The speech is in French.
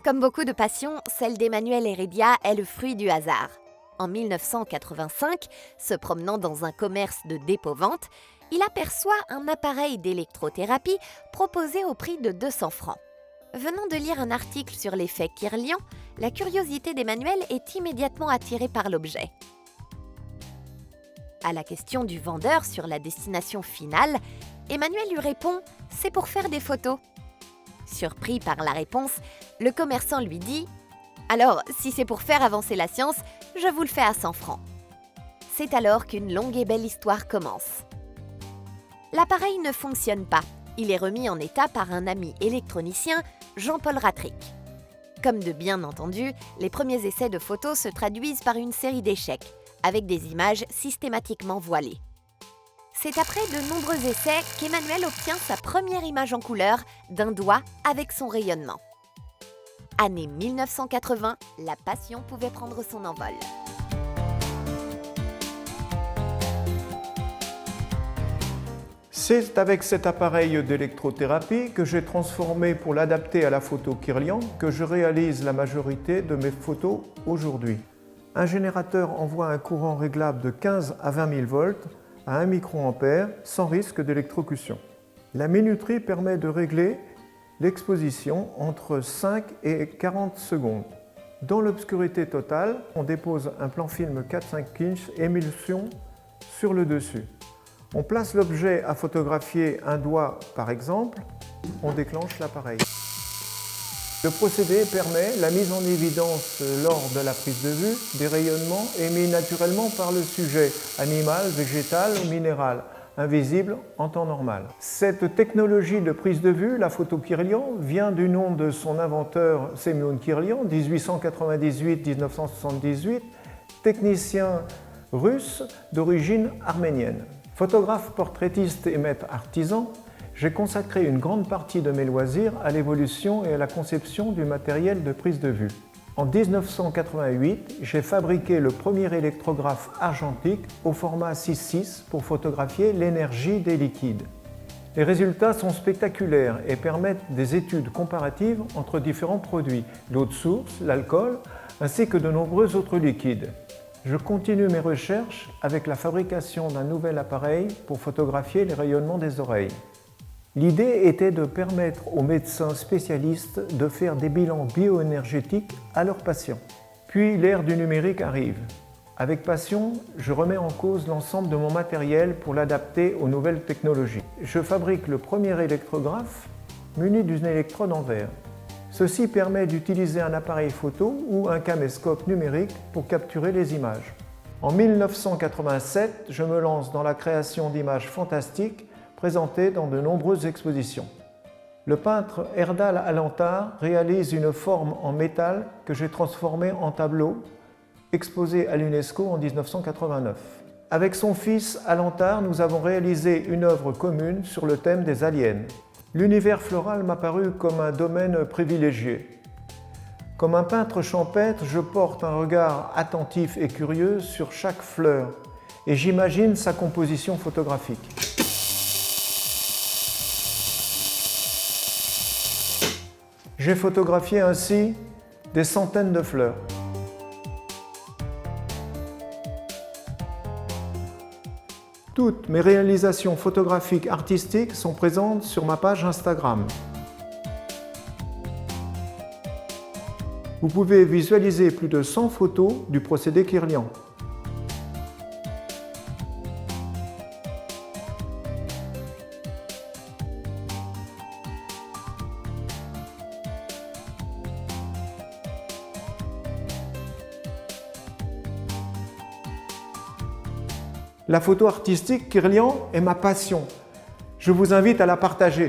Comme beaucoup de passions, celle d'Emmanuel Heredia est le fruit du hasard. En 1985, se promenant dans un commerce de dépôt-vente, il aperçoit un appareil d'électrothérapie proposé au prix de 200 francs. Venant de lire un article sur l'effet Kirlian, la curiosité d'Emmanuel est immédiatement attirée par l'objet. À la question du vendeur sur la destination finale, Emmanuel lui répond « C'est pour faire des photos ». Surpris par la réponse, le commerçant lui dit « Alors, si c'est pour faire avancer la science, je vous le fais à 100 francs ». C'est alors qu'une longue et belle histoire commence. L'appareil ne fonctionne pas. Il est remis en état par un ami électronicien, Jean-Paul Ratrick. Comme de bien entendu, les premiers essais de photos se traduisent par une série d'échecs, avec des images systématiquement voilées. C'est après de nombreux essais qu'Emmanuel obtient sa première image en couleur d'un doigt avec son rayonnement. Année 1980, la passion pouvait prendre son envol. C'est avec cet appareil d'électrothérapie que j'ai transformé pour l'adapter à la photo Kirlian que je réalise la majorité de mes photos aujourd'hui. Un générateur envoie un courant réglable de 15 à 20 000 volts à 1 microampère sans risque d'électrocution. La minuterie permet de régler l'exposition entre 5 et 40 secondes. Dans l'obscurité totale, on dépose un plan film 4-5 inches émulsion sur le dessus. On place l'objet à photographier un doigt par exemple, on déclenche l'appareil. Le procédé permet la mise en évidence lors de la prise de vue des rayonnements émis naturellement par le sujet, animal, végétal ou minéral, invisible en temps normal. Cette technologie de prise de vue, la photo Kirlian, vient du nom de son inventeur Semyon Kirlian, 1898-1978, technicien russe d'origine arménienne. Photographe, portraitiste et maître artisan, j'ai consacré une grande partie de mes loisirs à l'évolution et à la conception du matériel de prise de vue. En 1988, j'ai fabriqué le premier électrographe argentique au format 6:6 pour photographier l'énergie des liquides. Les résultats sont spectaculaires et permettent des études comparatives entre différents produits, l'eau de source, l'alcool, ainsi que de nombreux autres liquides. Je continue mes recherches avec la fabrication d'un nouvel appareil pour photographier les rayonnements des oreilles. L'idée était de permettre aux médecins spécialistes de faire des bilans bioénergétiques à leurs patients. Puis l'ère du numérique arrive. Avec passion, je remets en cause l'ensemble de mon matériel pour l'adapter aux nouvelles technologies. Je fabrique le premier électrographe muni d'une électrode en verre. Ceci permet d'utiliser un appareil photo ou un caméscope numérique pour capturer les images. En 1987, je me lance dans la création d'images fantastiques présentées dans de nombreuses expositions. Le peintre Erdal Alantar réalise une forme en métal que j'ai transformée en tableau, exposé à l'UNESCO en 1989. Avec son fils Alantar, nous avons réalisé une œuvre commune sur le thème des aliens. L'univers floral m'a paru comme un domaine privilégié. Comme un peintre champêtre, je porte un regard attentif et curieux sur chaque fleur et j'imagine sa composition photographique. J'ai photographié ainsi des centaines de fleurs. Toutes mes réalisations photographiques artistiques sont présentes sur ma page Instagram. Vous pouvez visualiser plus de 100 photos du procédé Kirlian. La photo artistique Kirlian est ma passion. Je vous invite à la partager.